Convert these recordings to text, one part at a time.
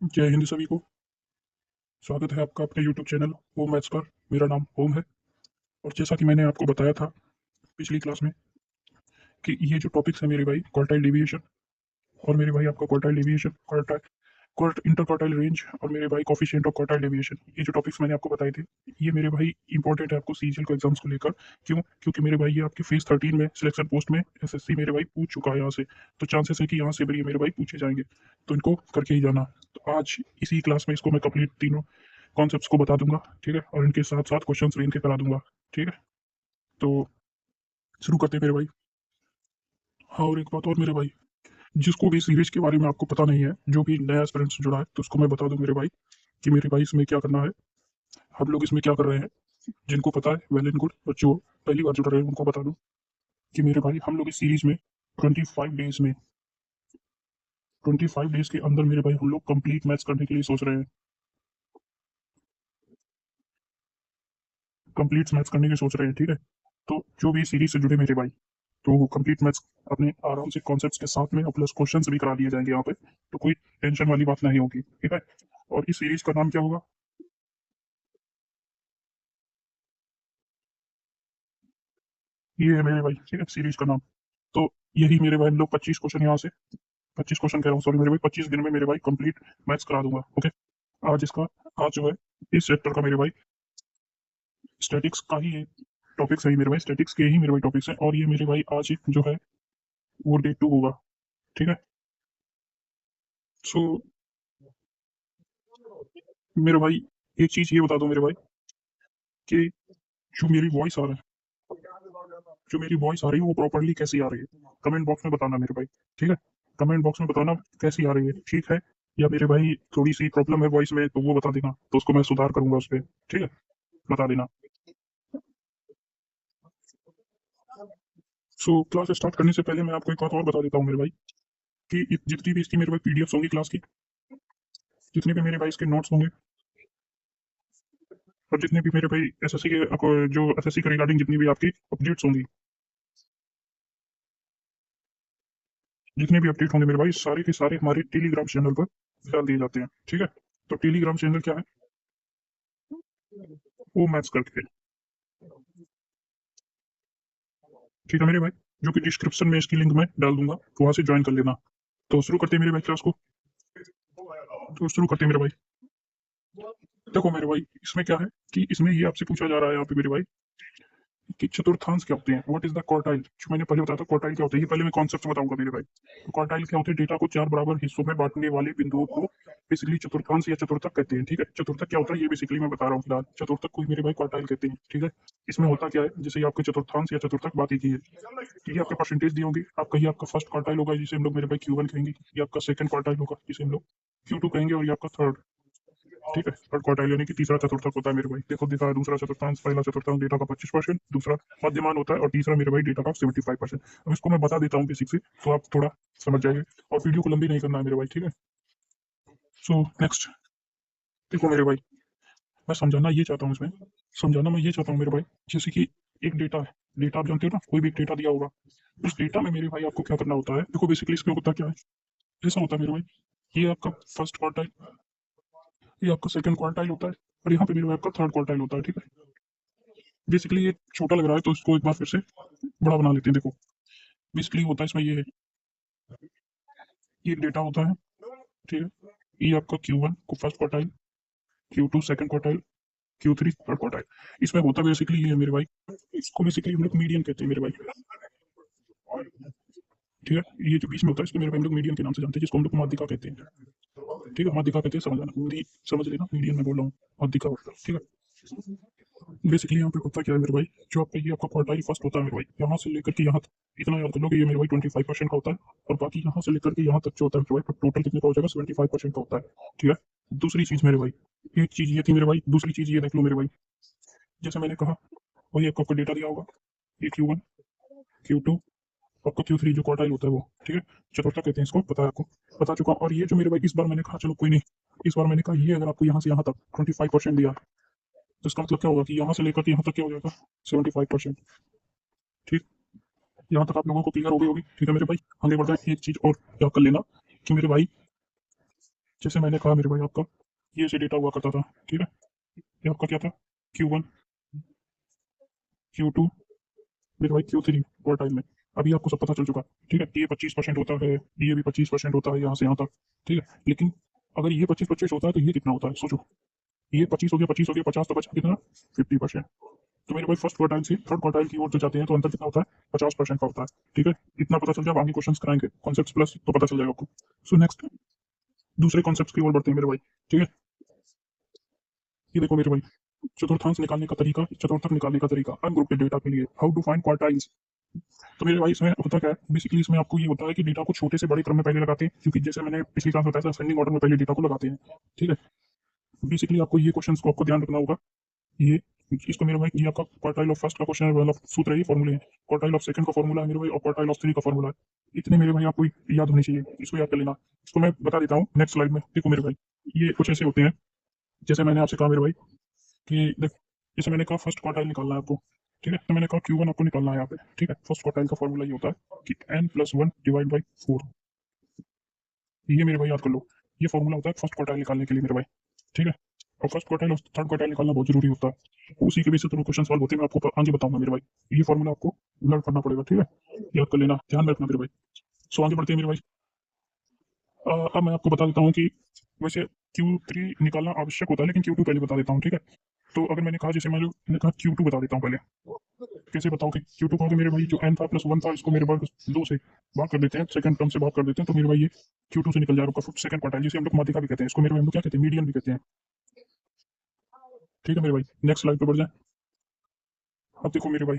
जय हिंद सभी को। स्वागत है आपका अपने यूट्यूब चैनल होम मैथ्स पर। मेरा नाम होम है। और जैसा कि मैंने आपको बताया था पिछली क्लास में कि ये जो टॉपिक्स है मेरे भाई, क्वार्टाइल डेविएशन और मेरे भाई आपका quartile deviation, quartile inter quartile range और मेरे भाई कॉफिशिएंट ऑफ क्वार्टाइल डेविएशन, ये जो टॉपिक्स मैंने आपको बताए थे, ये मेरे भाई इंपॉर्टेंट है आपको सीजीएल को एग्जाम्स को लेकर। क्यों? क्योंकि मेरे भाई ये आपके फेज 13 में सिलेक्शन पोस्ट में एसएससी मेरे भाई पूछ चुका है यहाँ से। तो चांसेस है कि यहाँ से भी ये मेरे भाई पूछे जाएंगे, तो इनको करके ही जाना। तो आज इसी क्लास में इसको मैं कंप्लीट तीनों कॉन्सेप्ट्स को बता दूंगा, ठीक है, और इनके साथ साथ क्वेश्चंस भी इनके करा दूंगा, ठीक है। तो शुरू करते हैं मेरे भाई। हाँ, और एक बात और मेरे भाई, जिसको भी सीरीज के बारे में आपको पता नहीं है, जो भी नया एस्पिरेंट से जुड़ा है, तो उसको मैं बता दूं मेरे भाई कि मेरे भाई इसमें क्या करना है, हम लोग इसमें क्या कर रहे हैं। जिनको पता है वेल एंड गुड, और जो पहली बार जुड़ रहे हैं उनको बता दूं कि मेरे भाई हम लोग इस सीरीज में 25 डेज में 25 डेज के अंदर मेरे भाई हम लोग कंप्लीट मैथ्स करने के लिए सोच रहे हैं। कंप्लीट मैथ्स करने की सोच रहे हैं, ठीक है। तो जो भी सीरीज से जुड़े मेरे भाई, तो कंप्लीट मैथ्स अपने आराम से कॉन्सेप्ट्स के साथ में और प्लस क्वेश्चंस भी करा दिए जाएंगे यहाँ पे। तो कोई टेंशन वाली बात नहीं होगी, ठीक है। और इस सीरीज का नाम क्या होगा? ये है मेरे भाई, ठीक है, सीरीज का नाम। तो यही मेरे भाई हम लोग 25 क्वेश्चन यहाँ से, 25 क्वेश्चन कह रहा हूँ, सॉरी मेरे भाई, 25 दिन में मेरे भाई कंप्लीट मैथ्स करा दूंगा, ओके। आज इसका, आज जो है इस चैप्टर का मेरे भाई स्टैटिक्स का ही टॉपिक्स है, मेरे भाई स्टैटिक्स के ही मेरे भाई टॉपिक्स है। और ये मेरे भाई आज जो है वो डे 2 होगा, ठीक है। सो मेरे भाई एक चीज ये बता दो मेरे भाई कि जो मेरी वॉइस आ रहा है, जो मेरी वॉइस आ रही है वो प्रॉपरली कैसी आ रही है, कमेंट बॉक्स में बताना मेरे भाई, ठीक है। कमेंट बॉक्स में बताना कैसी आ रही है, ठीक है। या मेरे भाई थोड़ी सी प्रॉब्लम है वॉइस में तो वो बता देना, तो उसको मैं सुधार करूंगा उस पर, ठीक है। बता देना। सो क्लास स्टार्ट करने से पहले मैं आपको एक बात और बता देता हूँ मेरे भाई कि जितनी भी इसकी मेरे भाई पीडीएफ होंगी क्लास की, जितने भी मेरे भाई इसके नोट्स होंगे, और जितने भी मेरे भाई एसएससी के जो एसएससी के रिगार्डिंग जितनी भी आपकी अपडेट्स होंगी, जितने भी अपडेट होंगे मेरे भाई, सारे के सारे हमारे टेलीग्राम चैनल पर डाल दिए जाते हैं, ठीक है। तो टेलीग्राम चैनल क्या है? वो मैथ्स करके, ठीक है मेरे भाई, जो कि डिस्क्रिप्शन में इसकी लिंक मैं डाल दूंगा, तो वहां से ज्वाइन कर लेना। तो शुरू करते हैं मेरे भाई क्लास को। तो शुरू करते हैं मेरे भाई। देखो मेरे भाई, इसमें क्या है कि इसमें ये आपसे पूछा जा रहा है यहाँ पे मेरे भाई कि चतुर्थांश क्या होते हैं, व्हाट इज द क्वार्टाइल। जो मैंने पहले बताया था क्वार्टाइल क्या होता है, ये पहले मैं कॉन्सेप्ट बताऊंगा मेरे भाई। तो क्वार्टाइल क्या होते हैं? डेटा को चार बराबर हिस्सों में बांटने वाले बिंदुओं को बेसिकली चतुर्थांश या चतुर्थक कहते हैं, ठीक है। चतुर्थक क्या होता है ये बेसिकली मैं बता रहा हूँ फिलहाल। चतुर्थक को ही मेरे भाई क्वार्टाइल कहते हैं, ठीक है। इसमें होता क्या है, जैसे ये आपके चतुर्थांश या चतुर्थक बात ही की है, ये आपके परसेंटेज दी होगी, आपका ये आपका फर्स्ट क्वार्टाइल होगा जिसे हम लोग मेरे भाई Q1 कहेंगे, ये आपका सेकंड क्वार्टाइल होगा जिसे हम लोग Q2 कहेंगे, और ये आपका थर्ड, ठीक है, थर्ड क्वार्टाइल यानी कि तीसरा चतुर्थक होता है मेरे भाई। देखो दिखा है दूसरा चतुर्थांश, पहला चतुर्थांश डेटा का 25%, दूसरा मध्यमान होता है, और तीसरा मेरे भाई डेटा का 75%। अब इसको मैं बता देता हूँ बेसिक से, तो आप थोड़ा समझ जाएंगे, और वीडियो को लंबी नहीं करना है मेरे भाई, ठीक है। सो नेक्स्ट, देखो मेरे भाई, मैं समझाना ये चाहता हूँ इसमें, समझाना मैं ये चाहता हूँ मेरे भाई, जैसे कि एक डेटा है, डेटा आप जानते हो ना, कोई भी एक डेटा दिया होगा, उस डेटा में मेरे भाई आपको क्या करना होता है। देखो बेसिकली इसमें होता क्या है, ऐसा होता है मेरे भाई, ये आपका फर्स्ट क्वार्टाइल, ये आपका सेकंड क्वार्टाइल होता है, और यहाँ पे मेरे भाई आपका थर्ड क्वार्टाइल होता है, ठीक है। बेसिकली ये छोटा लग रहा है तो इसको एक बार फिर से बड़ा बना लेते हैं। देखो बेसिकली होता है इसमें ये डेटा होता है, ठीक है। ये आपका Q1 को first quartile, Q2 second quartile, Q3 third quartile. इसमें होता बेसिकली ये है मेरे भाई, इसको बेसिकली हम लोग मीडियन कहते हैं मेरे भाई, ठीक है। ये जो बीच में होता है इसको मेरे भाई हम लोग मीडियन के नाम से जानते हैं, जिसको हम लोग माध्यिका कहते हैं, ठीक है। माध्यिका कहते हैं, समझ आना, हिंदी समझ लेना, मीडियन में बोल रहा हूँ, माध्यिका होता है, ठीक है। बेसिकली यहाँ पे होता क्या है मेरे भाई, जो आपका ये आपका क्वार्टाइल फर्स्ट होता है मेरे भाई, यहाँ से लेकर के यहाँ तक इतना याद कर लो कि ये मेरे भाई 25% का होता है, और बाकी यहाँ से लेकर के यहाँ तक जो होता है मेरे भाई टोटल कितने का हो जाएगा, 75% का होता है, ठीक है। दूसरी चीज मेरे भाई, एक चीज ये थी मेरे भाई, दूसरी चीज ये देख लो मेरे भाई, जैसे मैंने कहा वही आपको डेटा दिया होगा, ये Q1, Q2, आपका Q3 जो क्वार्टाइल होता है वो, ठीक है। चतुर्था कहते हैं इसको, पता है आपको, बता चुका हूँ। और ये जो मेरे भाई इस बार मैंने कहा, चलो कोई नहीं, इस बार मैंने कहा ये अगर आपको यहाँ से यहाँ तक 25% दिया, तो इसका मतलब क्या होगा कि यहाँ से लेकर के यहाँ तक क्या हो जाएगा, 75%, ठीक। यहाँ तक आप लोगों को क्लियर हो गई होगी, ठीक है मेरे भाई। आगे बढ़ते हैं, एक चीज और याद कर लेना कि मेरे भाई जैसे मैंने कहा मेरे भाई आपका ये ऐसे डेटा हुआ करता था, ठीक है। ये आपका क्या था, Q1, Q2, मेरे भाई Q3 क्वार्टाइल में। अभी आपको सब पता चल चुका है, ठीक है। ये 25% होता है, ये भी 25% होता है यहाँ से यहाँ तक, ठीक है। लेकिन अगर ये 25-25 होता है तो ये कितना होता है सोचो। ये 25 हो गया, 25 हो गया, 50 तो बचा कितना, 50%। तो मेरे भाई फर्स्ट क्वार्टाइल से थर्ड क्वार्टाइल की ओर जो जाते हैं तो अंतर कितना होता है, 50% का होता है, ठीक है। इतना पता चल जाए, आगे क्वेश्चन कराएंगे कॉन्सेप्ट प्लस तो पता चल जाएगा आपको। सो नेक्स्ट दूसरे कॉन्सेप्ट की ओर बढ़ते हैं मेरे भाई, ठीक है। ये देखो मेरे भाई, चतुर्थांश निकालने का तरीका, चतुर्थक निकालने का तरीका अनग्रुप्ड डेटा के लिए, हाउ टू फाइंड क्वार्टाइल्स। तो मेरे भाई इसमें होता क्या है, बेसिकली इसमें आपको ये होता है कि डेटा को छोटे से बड़े क्रम में पहले लगाते हैं, क्योंकि जैसे मैंने पिछली क्लास में बताया था असेंडिंग ऑर्डर में पहले डेटा को लगाते हैं, ठीक है। बेसिकली आपको ये क्वेश्चन को आपको ध्यान रखना होगा। ये इसको मेरे भाई, ये आपका क्वार्टाइल ऑफ फर्स्ट का क्वेश्चन है, मतलब सूत्र है, ये फॉर्मूले हैं। क्वार्टाइल ऑफ सेकंड का फॉर्मूला है मेरे भाई, और क्वार्टाइल ऑफ थ्री का फॉर्मूला है। इतने मेरे भाई आपको याद होने चाहिए, इसको याद कर लेना। इसको मैं बता देता हूँ नेक्स्ट स्लाइड में। देखो मेरे भाई, ये कुछ ऐसे होते हैं, जैसे मैंने आपसे कहा मेरे भाई कि देख, जैसे मैंने कहा फर्स्ट क्वार्टाइल निकालना है आपको, ठीक है। तो मैंने कहा Q1 आपको निकालना है यहाँ पे, ठीक है। फर्स्ट क्वार्टाइल का फॉर्मूला ये होता है कि n+1 डिवाइड बाई 4। ये मेरे भाई याद कर लो, ये फॉर्मूला होता है फर्स्ट क्वार्टाइल निकालने के लिए मेरे भाई, ठीक है। और फर्स्ट क्वार्टाइल और थर्ड क्वार्टाइल निकालना बहुत जरूरी होता है, उसी के बेस से तो क्वेश्चन सॉल्व होते हैं। मैं आपको आगे बताऊंगा मेरे भाई, ये फॉर्मूला आपको लर्न करना पड़ेगा, ठीक है। याद कर लेना, ध्यान में रखना मेरे भाई। सो आगे बढ़ते हैं मेरे भाई। अब मैं आपको बता देता हूँ कि वैसे Q3 निकालना आवश्यक होता है, लेकिन Q2 पहले बता देता हूँ, ठीक है। तो अगर मैंने कहा, जैसे मैंने कहा Q2 बता देता हूँ पहले। कैसे बताओ कि Q2 कहोगे मेरे भाई, जो n+1 था इसको मेरे भाई 2 से भाग कर देते हैं, सेकंड टर्म से भाग कर देते हैं, तो मेरे भाई ये Q2 से निकल जाएगा सेकंड क्वार्टाइल, जिसे हम लोग माध्यिका भी कहते हैं, इसको मेरे भाई हम लोग क्या कहते हैं, मीडियन भी कहते हैं, ठीक है मेरे भाई। नेक्स्ट स्लाइड पे बढ़ जाए। अब देखो मेरे भाई,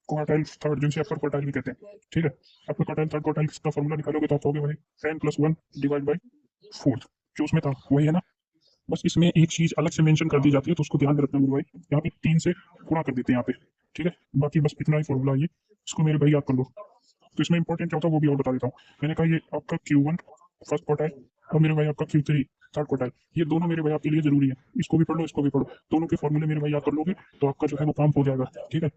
क्वार्टाइल थर्ड जिसे अपर क्वार्टाइल भी कहते हैं, ठीक है। अपर क्वार्टाइल थर्ड क्वार्टाइल का फॉर्मूला निकालोगे तो आप कहोगे भाई n+1 डिवाइड बाई 4, जो उसमें था वही है ना। बस इसमें एक चीज अलग से मेंशन कर दी जाती है, तो उसको ध्यान में रखना मेरे भाई। यहाँ पे 3 से गुणा कर देते हैं यहाँ पे, ठीक है। बाकी बस इतना ही फॉर्मूला है ये, इसको मेरे भाई याद कर लो। तो इसमें इंपॉर्टेंट क्या होता है वो भी और बता देता हूँ। मैंने कहा ये आपका Q1 फर्स्ट क्वार्टाइल, और मेरे भाई आपका Q3 थर्ड क्वार्टाइल, ये दोनों मेरे भाई आपके लिए जरूरी है। इसको भी पढ़ लो, इसको भी पढ़ो, दोनों के फॉर्मूले मेरे भाई याद कर लोगे तो आपका जो है वो काम हो जाएगा, ठीक है।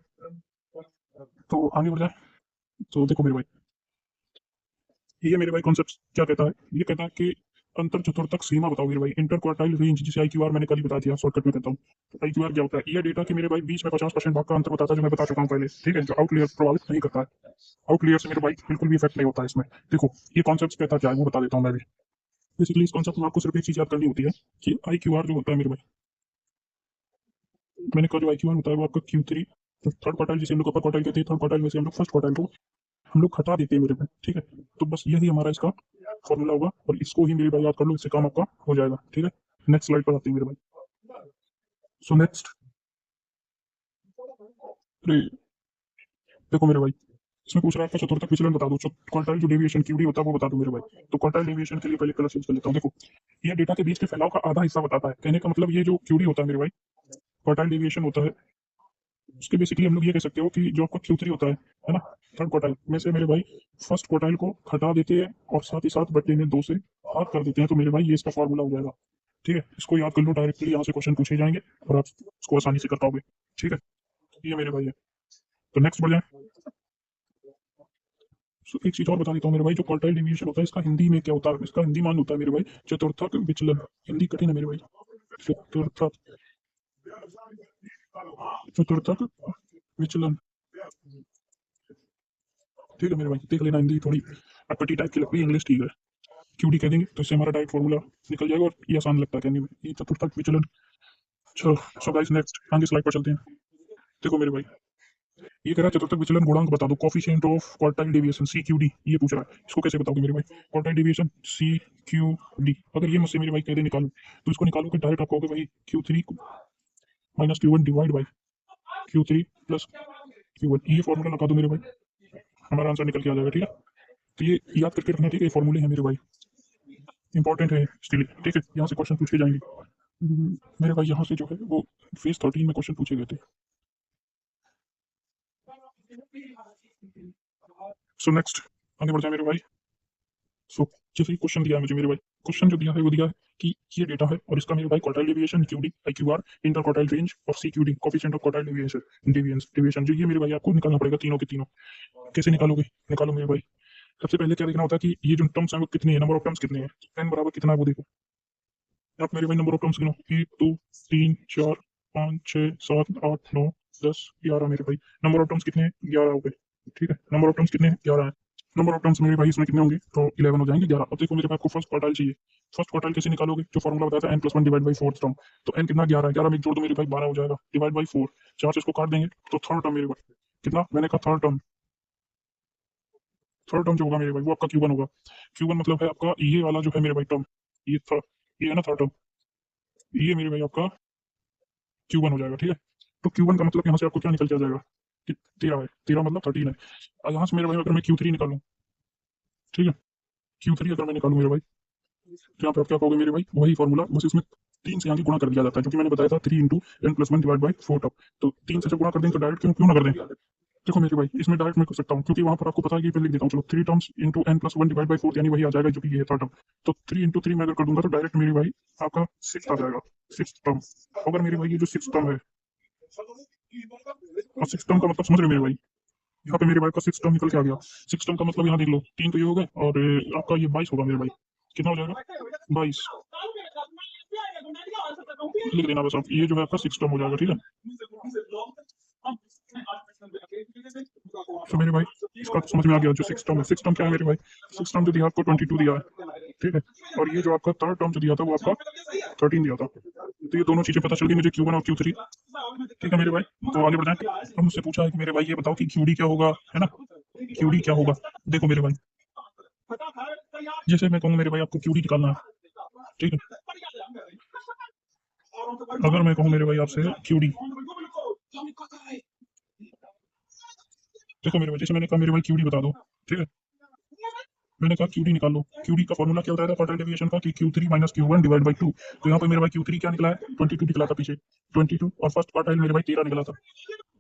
तो आगे बढ़ जाए। तो देखो मेरे भाई, ये मेरे भाई कॉन्सेप्ट क्या कहता है, ये कहता है कि अंतर चतुर्थक सीमा बताओ मेरे भाई, इंटर क्वार्टाइल रेंज, जिसे IQR मैंने कल ही बता दिया, शॉर्टकट में कहता हूँ। तो IQR क्या होता है, ये डेटा के मेरे भाई बीच में 50% भाग का अंतर बताता है, जो मैं बता चुका हूँ पहले, ठीक है। जो आउटलेयर प्रभावित नहीं करता है, आउटलेयर से मेरे भाई बिल्कुल भी इफेक्ट नहीं होता है इसमें। देखो ये कॉन्सेप्ट कहता क्या है वो बता देता हूँ मैं भी। बेसिकली इस कॉन्सेप्ट में आपको सिर्फ एक चीज याद करनी होती है कि IQR जो होता है मेरे भाई, मैंने कहा जो IQR होता है वो आपका Q3 थर्ड क्वार्टाइल, जिसे हम लोग अपर क्वार्टाइल कहते हैं, थर्ड क्वार्टाइल में से हम लोग फर्स्ट क्वार्टाइल को हम लोग हटा देते हैं मेरे भाई, ठीक है। तो बस यही हमारा इसका फॉर्मूला होगा, और इसको ही मेरे भाई याद कर लो, इससे काम आपका हो जाएगा, ठीक है। नेक्स्ट स्लाइड पर आते हैं मेरे भाई। सो नेक्स्ट, अरे देखो मेरे भाई, इसमें पूछ रहा है आपका चतुर्थक विचलन बता दो, क्वार्टाइल जो डेविएशन QD होता है वो बता दो मेरे भाई। तो क्वार्टाइल डेविएशन के लिए पहले कलर चेंज कर लेता हूँ। देखो ये डेटा के बीच के फैलाव का आधा हिस्सा बताता है, कहने का मतलब ये जो QD होता है मेरे भाई, क्वार्टाइल डेविएशन होता है, उसके बेसिकली हम लोग ये कह सकते हो कि जो आपका Q3 होता है ना, थर्ड क्वार्टाइल में से मेरे भाई फर्स्ट क्वार्टाइल को हटा देते हैं, और साथ ही साथ बटे में 2 से भाग कर देते हैं, तो मेरे भाई ये इसका फॉर्मूला हो जाएगा, ठीक है। इसको याद कर लो, डायरेक्टली यहाँ से क्वेश्चन पूछे जाएंगे और आप इसको आसानी से कर पाओगे, ठीक है। ये मेरे भाई है। तो नेक्स्ट बढ़ जाए। So, एक चीज और बता देता हूँ मेरे भाई, जो क्वार्टाइल डेविएशन होता है इसका हिंदी में क्या होता है, इसका हिंदी मान होता है मेरे भाई चतुर्थक विचलन। हिंदी कठिन है मेरे भाई, चतुर्थक, चतुर्थक विचलन, ठीक है मेरे भाई। देख लेना, हिंदी थोड़ी अटपटी टाइप की लगती है, इंग्लिश ठीक है। QD कह देंगे तो इससे हमारा डायरेक्ट फॉर्मूला निकल जाएगा, और ये आसान लगता है कहने में, ये चतुर्थक विचलन। चलो सो गाइस नेक्स्ट आगे स्लाइड पर चलते हैं। देखो मेरे भाई, ये कह रहा है चतुर्थक विचलन गुणांक बता दो, coefficient of quartile deviation CQD, ये पूछ रहा है। इसको कैसे बताओगे मेरे भाई, क्वार्टाइल डेविएशन CQD, अगर ये मुझसे मेरे भाई कह दे निकालो, तो इसको निकालो कि डायरेक्ट आप कहोगे भाई Q3 minus Q1 divide by Q3 plus Q1, ये फॉर्मूला लगा दो मेरे भाई, हमारा आंसर निकल के आ जाएगा, ठीक है। तो ये याद करके रखना, ठीक है। ये फॉर्मूले हैं मेरे भाई, इंपॉर्टेंट है स्टिल, ठीक है। यहाँ से क्वेश्चन पूछे जाएंगे। मेरे भाई यहाँ से जो है वो फेज 13 में क्वेश्चन पूछे गए थे। सो नेक्स्ट आगे बढ़ जाए मेरे भाई। सो जैसे क्वेश्चन दिया है मुझे मेरे भाई, क्वेश्चन जो दिया है वो दिया है कि ये डेटा है, और इसका मेरे भाई quartile deviation QD IQR, inter quartile range और CQD, coefficient of quartile deviation, deviation जो ये मेरे भाई आपको निकालना पड़ेगा तीनों के तीनों। कैसे निकालोगे, निकालो मेरे भाई। सबसे पहले क्या देखना होता है कि ये जो टर्म्स हैं वो कितने हैं, नंबर ऑफ टर्म्स कितने हैं, एन बराबर कितना है वो देखो। आप मेरे भाई नंबर ऑफ टर्म्स गिनो, 1 2 3 4 5 6 7 8 9 10 11 मेरे भाई। नंबर ऑफ टर्म्स कितने हैं, 11 हो गए। ठीक है, नंबर ऑफ टर्म्स कितने हैं, 11 है। नंबर ऑफ टर्म्स मेरे भाई इसमें कितने होंगे, तो 11 हो जाएंगे, 11। अब देखो मेरे भाई आपको फर्स्ट क्वार्टाइल चाहिए। फर्स्ट क्वार्टाइल कैसे निकालोगे, जो फॉर्मूला बताया था n+1 divide by fourth term. तो n कितना, 11 है, 11 में एक जोड़ दो मेरे भाई, 12 हो जाएगा, डिवाइड बाई 4। 4 से इसको काट देंगे तो थर्ड टर्म मेरे भाई कितना, मैंने कहा थर्ड टर्म। थर्ड टर्म जो होगा मेरे भाई वो आपका Q1 होगा। Q1 मतलब है आपका ये वाला जो है मेरे भाई टर्म, ये थर्ड, ये है ना थर्ड टर्म, ये मेरे भाई आपका Q1 हो जाएगा। ठीक है, तो Q1 का मतलब यहाँ से आपको क्या निकल के आ जाएगा कि 13 है, 13 मतलब 13 है। और यहाँ से मेरे भाई अगर मैं Q3 निकालूं, ठीक है, Q3 अगर मैं निकालूं मेरे भाई, तो यहाँ पे आप क्या कहोगे मेरे भाई, वही फॉर्मूला, बस इसमें 3 से आगे गुणा कर दिया जाता है, जो कि मैंने बताया था 3 × n+1 डिवाइड बाई 4 टर्म। तो 3 से जब गुणा कर दें तो डायरेक्ट क्यों क्यों ना कर दें। देखो मेरे भाई इसमें डायरेक्ट मैं कर सकता हूँ, क्योंकि वहां पर आपको पता है कि पहले लिख देता हूँ, चलो 3 terms into n+1 divide by 4, यानी वही आ जाएगा जो कि ये है थर्ड टर्म। तो 3 × 3 मैं अगर कर दूंगा तो डायरेक्ट मेरे भाई आपका 6 आ जाएगा, 6 टर्म। अगर मेरे भाई ये जो 6 टर्म है, और 6 टर्म का मतलब समझ रहे हो मेरे भाई, यहाँ पे मेरे भाई का 6 टर्म निकल के आ गया। 6 टर्म का मतलब यहाँ देख लो, 3 तो ये हो गए, और आपका ये 22 होगा मेरे भाई। कितना हो जाएगा, 22। लिख देना बस आप, ये जो है आपका 6 टर्म हो जाएगा। ठीक है, तो मेरे भाई इसका तो समझ में आ गया, जो 6 टर्म है, 6 टर्म क्या है मेरे भाई, 6 टर्म जो दिया आपको 22 दिया है। ठीक है, और ये जो आपका थर्ड टर्म जो दिया था वो आपका 13 दिया था। तो ये दोनों चीजें पता चल गई मुझे, Q1 और Q3। ठीक है मेरे भाई, तो आगे बढ़ जाए। अब मुझसे पूछा है कि मेरे भाई ये बताओ कि QD क्या होगा, है ना, QD क्या होगा। देखो मेरे भाई, जैसे मैं कहूँ मेरे भाई आपको QD निकालना है, ठीक है, अगर मैं कहूँ मेरे भाई आपसे QD, देखो मेरे भाई, जैसे मैंने कहा मेरे भाई QD बता दो, ठीक है, मैंने कहा QD निकाल लो। QD का फॉर्मूला क्या होता है क्वार्टाइल डेविएशन का, कि Q3 minus Q1 divide by 2। तो यहाँ पे मेरे भाई Q3 क्या निकला है, 22 निकला था पीछे, 22, और फर्स्ट क्वार्टाइल मेरे भाई 13 निकला था,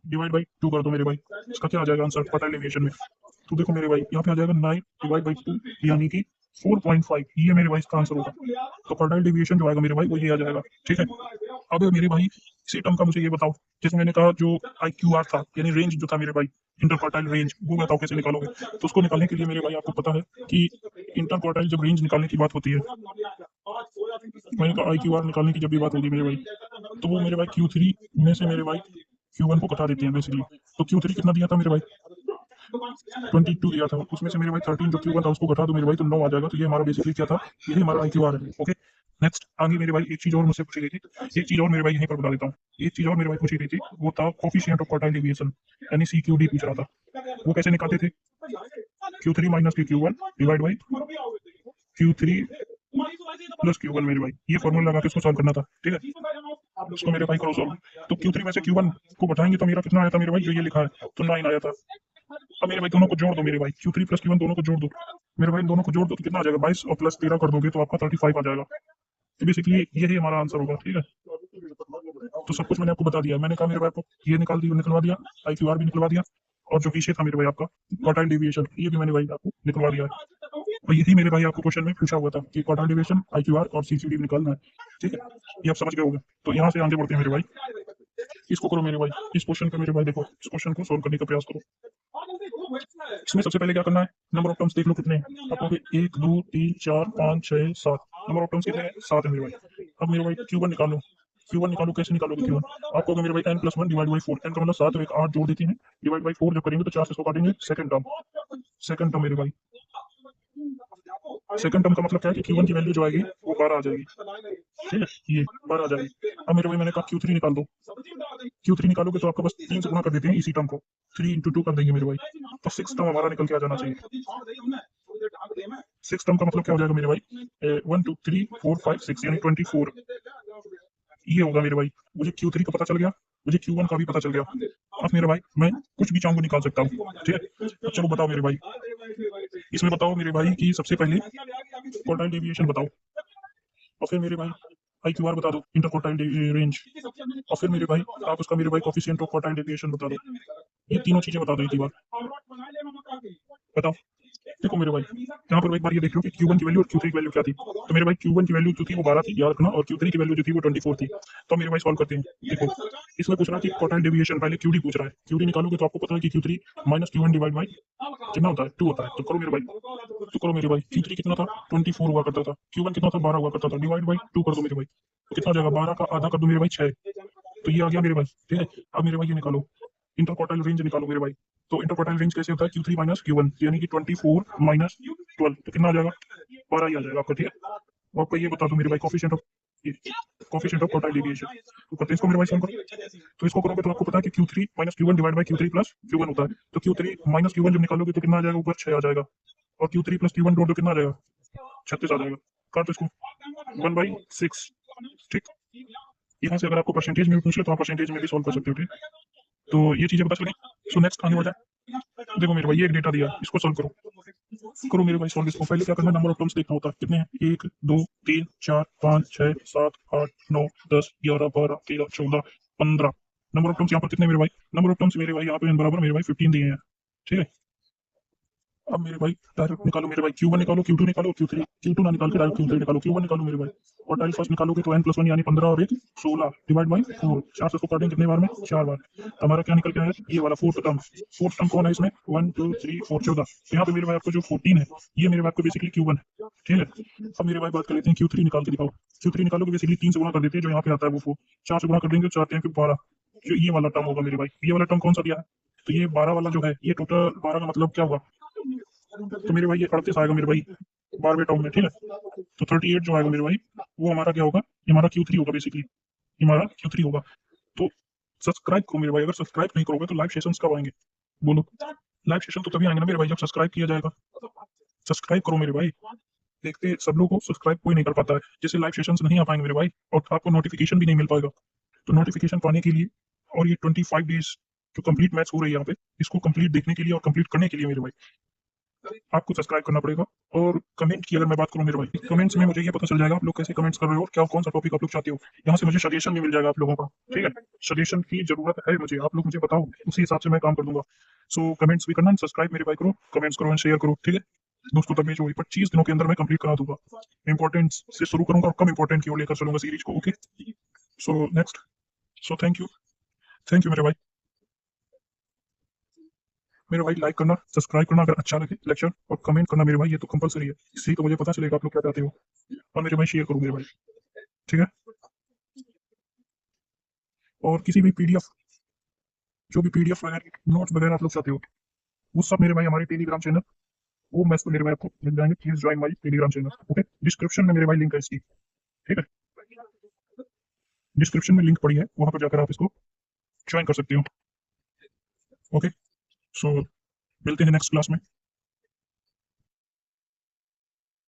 डिवाइड बाई 2 कर दो मेरे भाई, इसका क्या आ जाएगा आंसर क्वार्टाइल डेविएशन में। तो देखो मेरे भाई यहाँ पे आ जाएगा 9 डिवाइड बाई 2, यानी कि 4.5, ये मेरे भाई इसका आंसर होगा। तो क्वार्टाइल डेविएशन जो आएगा मेरे भाई वो ये आ जाएगा। ठीक है, अब मेरे भाई इसी टर्म का मुझे ये बताओ, जैसे मैंने कहा जो IQR था, यानी रेंज जो था मेरे भाई, इंटर क्वार्टाइल रेंज, वो बताओ कैसे निकालोगे। तो उसको निकालने के लिए मेरे भाई आपको पता है कि इंटर क्वार्टाइल जब रेंज निकालने की बात होती है, मैंने कहा IQR निकालने की जब भी बात होगी मेरे भाई, तो वो मेरे भाई Q3 में से मेरे भाई Q1 को घटा देते हैं बेसिकली। तो Q3 कितना दिया था मेरे भाई, 22 दिया था, उसमें से मेरे भाई 13 जो Q1 था उसको घटा दो मेरे भाई, तो 9 आ जाएगा। तो ये हमारा बेसिकली क्या था, यही हमारा IQR है। ओके, नेक्स्ट आगे मेरे भाई एक चीज और मुझसे पूछी गई थी, एक चीज और मेरे भाई यहीं पर बता देता हूँ। एक चीज और मेरे भाई पूछी गई थी, वो था कोफिशिएंट ऑफ क्वार्टाइल डेविएशन, यानी CQD पूछ रहा था। वो कैसे निकालते थे, Q3 minus Q1 divide by Q3 plus Q1 मेरे भाई, ये फॉर्मूला लगा के इसको सॉल्व करना था। ठीक है, उसको मेरे भाई करो सॉल्व। तो Q3 में से Q1 को घटाएंगे तो मेरा कितना आया था मेरे भाई, जो ये लिखा है, तो 9 आया था। अब मेरे भाई दोनों को जोड़ दो मेरे भाई, Q3 प्लस Q1 दोनों को जोड़ दो मेरे भाई, दोनों को जोड़ दो तो कितना आ जाएगा, 22, और प्लस 13 कर दोगे तो आपका 35 आ जाएगा। तो बेसिकली यही हमारा आंसर होगा। ठीक है, तो सब कुछ मैंने आपको बता दिया। मैंने कहा मेरे भाई आपको ये निकलवा दिया, IQR भी निकलवा दिया, और जो पीछे था मेरे भाई आपका क्वार्टाइल डेविएशन, ये भी मैंने भाई आपको निकलवा दिया है। और यही मेरे भाई आपको क्वेश्चन में पूछा हुआ था कि क्वार्टाइल डेविएशन, IQR और CQD निकालना है। ठीक है, ये आप समझ गए होंगे। तो यहाँ से आगे बढ़ते हैं मेरे भाई, इसको करो मेरे भाई, इस क्वेश्चन को मेरे भाई देखो, इस क्वेश्चन को सोल्व करने का प्रयास करो। इसमें सबसे पहले क्या करना है, नंबर ऑफ टर्म्स देख लो कितने हैं। आप कहोगे 1 2 3 4 5 6 7, नंबर ऑफ टर्म्स कितने हैं, 7 है मेरे भाई। अब मेरे भाई Q1 निकालो, Q1 निकालो, कैसे निकालोगे Q1, आप कहोगे मेरे भाई n+1 डिवाइड बाई 4, n का मतलब 7 और एक 8 जोड़ देते हैं, डिवाइड बाई 4 जब करेंगे तो 4 से इसको काटेंगे, सेकंड टर्म, सेकंड टर्म मेरे भाई, सेकंड टर्म का मतलब क्या है कि Q1 की वैल्यू जो आएगी वो 12 आ जाएगी। ठीक है, ये 12 आ जाएगी। अब मेरे भाई मैंने कहा Q3 निकाल दो, Q3 निकालोगे तो आपका बस 3 से गुणा कर देते हैं इसी टर्म को, 3 × 2 कर देंगे मेरे भाई, तो 6 टर्म हमारा निकल के आ जाना चाहिए। 6 टर्म का मतलब क्या हो जाएगा मेरे भाई, 1 2 3 4 5 6 यानी 24, ये होगा मेरे भाई। मुझे Q3 का पता चल गया, मुझे Q1 का भी पता चल गया। अब मेरे भाई मैं कुछ भी चाहूँ निकाल सकता हूँ। ठीक है, तो चलो बताओ मेरे भाई, इसमें बताओ मेरे भाई कि सबसे पहले क्वार्टाइल डेविएशन बताओ, और फिर मेरे भाई IQR बता दो, इंटर क्वार्टाइल रेंज, और फिर मेरे भाई आप उसका मेरे भाई कोफिशिएंट ऑफ क्वार्टाइल डेविएशन बता दो। ये तीनों चीजें बता दो एक ही बार, बताओ। देखो मेरे भाई, यहाँ पर एक बार ये देख लो कि Q1 की वैल्यू और Q3 की वैल्यू क्या थी। तो मेरे भाई Q1 की वैल्यू जो थी वो 12 थी, याद रखना, और Q3 की वैल्यू जो थी वो 24 थी। तो मेरे भाई सॉल्व करते हैं। देखो, इसमें पूछ रहा है कि क्वार्टाइल डेविएशन, पहले QD पूछ रहा है। QD निकालोगे तो आपको पता है कि Q3 minus Q1 divide by कितना होता है, 2 होता है। तो करो मेरे भाई, तो करो मेरे भाई, Q3 कितना था, 24 हुआ करता था। Q1 कितना था, 12 हुआ करता था। डिवाइड बाई 2 कर दो मेरे भाई, तो कितना हो जाएगा, 12 का आधा कर दो मेरे भाई, 6। तो ये आ गया मेरे भाई, ठीक है। अब मेरे भाई ये निकालो, इंटर क्वार्टाइल रेंज निकालो मेरे भाई। तो इंटर क्वार्टाइल रेंज कैसे होता है, Q3 माइनस Q1, यानी कि 24 माइनस 12, तो कितना आ जाएगा, 12 ही आ जाएगा आपका, ठीक है। और आपको ये बता दो मेरे भाई, कोफिशिएंट ऑफ क्वार्टाइल डेविएशन, तो करते हैं इसको मेरे भाई सॉल्व करो। तो इसको करोगे तो आपको पता है कि Q3 minus Q1 divide by Q3 plus Q1 होता है। तो Q3 माइनस Q1 जब निकालोगे तो कितना आ जाएगा, ऊपर 6 आ जाएगा, और Q3 प्लस Q1 जोड़ दो कितना आ जाएगा, 36 आ जाएगा। काट दो इसको, 1/6, ठीक। यहाँ से अगर आपको परसेंटेज में पूछ ले तो आप परसेंटेज में भी सॉल्व कर सकते हो, ठीक। तो ये चीजें पता चली। सो नेक्स्ट आगे बढ़ जाए। देखो मेरे भाई, ये एक डेटा दिया, इसको सॉल्व करो। करो मेरे भाई सॉल्व इसको। पहले क्या करना है, नंबर ऑफ टर्म्स देखना होता है, कितने हैं, 1 2 3 4 5 6 7 8 9 10 11 12 13 14 15। नंबर ऑफ टर्म्स यहाँ पर कितने मेरे भाई, नंबर ऑफ टर्म्स मेरे भाई यहाँ पे बराबर मेरे भाई 15 दिए हैं, ठीक है। अब मेरे भाई डायरेक्ट निकालो मेरे भाई, Q1 निकालो, Q2 निकालो, Q3 ना निकाल के डायरेक्ट Q3 निकालो, Q1 निकालो मेरे भाई। और डायरेक्ट फर्स्ट निकालोगे तो n+1 यानी 15 और 1 16 डिवाइड बाई 4, 4 से इसको काटेंगे कितने बार में, 4 बार। हमारा क्या निकल के आया, ये वाला फोर्थ टर्म। फोर्थ टर्म कौन है इसमें, 1 2 3 4 14। तो यहाँ पे मेरे भाई आपको जो 14 है, ये मेरे भाई आपको बेसिकली Q1 है, ठीक है। अब मेरे भाई बात कर लेते हैं Q3 निकाल के दिखाओ। Q3 निकालोगे बेसिकली 3 से गुणा कर देते हैं, जो यहाँ पे आता है वो 4, 4 से गुणा कर देंगे, 4 3 12। जो ये वाला टर्म होगा मेरे भाई, ये वाला टर्म कौन सा दिया है, तो ये 12 वाला जो है, ये टोटल 12 का मतलब क्या हुआ, तो मेरे भाई ये 38 आएगा मेरे भाई 12वें टर्म में, ठीक है। तो 38 जो आएगा मेरे भाई, वो हमारा क्या होगा, ये हमारा Q3 होगा बेसिकली, ये हमारा Q3 होगा। तो सब्सक्राइब करो मेरे भाई, अगर सब्सक्राइब नहीं करोगे तो लाइव सेशंस कब आएंगे, बोलो। लाइव सेशन तो तभी आएंगे ना मेरे भाई जब सब्सक्राइब किया जाएगा। सब्सक्राइब करो मेरे भाई, देखते सब लोग को सब्सक्राइब कोई नहीं कर पाता है, जैसे लाइव सेशंस नहीं आ पाएंगे मेरे भाई, और आपको नोटिफिकेशन भी नहीं मिल पाएगा। तो नोटिफिकेशन पाने के लिए, और ये 25 डेज जो कंप्लीट मैच हो रही है यहाँ पे, इसको कंप्लीट देखने के लिए और कंप्लीट करने के लिए मेरे भाई आपको सब्सक्राइब करना पड़ेगा। और कमेंट की अगर मैं बात करूं मेरे भाई, कमेंट्स में मुझे ये पता चल जाएगा आप लोग कैसे कमेंट्स कर रहे हो, क्या कौन सा टॉपिक आप लोग चाहते हो। यहाँ से मुझे सजेशन भी मिल जाएगा आप लोगों का, ठीक है। सजेशन की जरूरत है मुझे, आप लोग मुझे बताओ, उसी हिसाब से मैं काम कर दूंगा। सो कमेंट्स भी करना, सब्सक्राइब मेरे भाई करो, कमेंट्स करो एंड शेयर करो, ठीक है दोस्तों। तब जो 25 दिनों के अंदर मैं कंप्लीट करा दूंगा। इंपॉर्टेंट से शुरू करूंगा और कम इंपॉर्टेंट की ओर लेकर चलूंगा सीरीज को, okay. So next, so thank you मेरे भाई। मेरे भाई लाइक करना, सब्सक्राइब करना अगर अच्छा लगे लेक्चर, और कमेंट करना मेरे भाई, ये तो कंपलसरी है, इससे तो मुझे पता चलेगा आप लोग क्या चाहते हो। और मेरे भाई शेयर करो मेरे भाई, ठीक है। और किसी भी पीडीएफ, जो भी पीडीएफ वगैरह नोट्स वगैरह आप लोग चाहते हो, वो सब मेरे भाई हमारे टेलीग्राम चैनल, वो मैं मेरे भाई आपको मिल जाएंगे। Please join my Telegram channel, okay. Description में मेरे भाई लिंक है इसकी, ठीक है। डिस्क्रिप्शन में लिंक पड़ी है, वहां पर जाकर आप इसको ज्वाइन कर सकते हो, ओके। सो मिलते हैं नेक्स्ट क्लास में।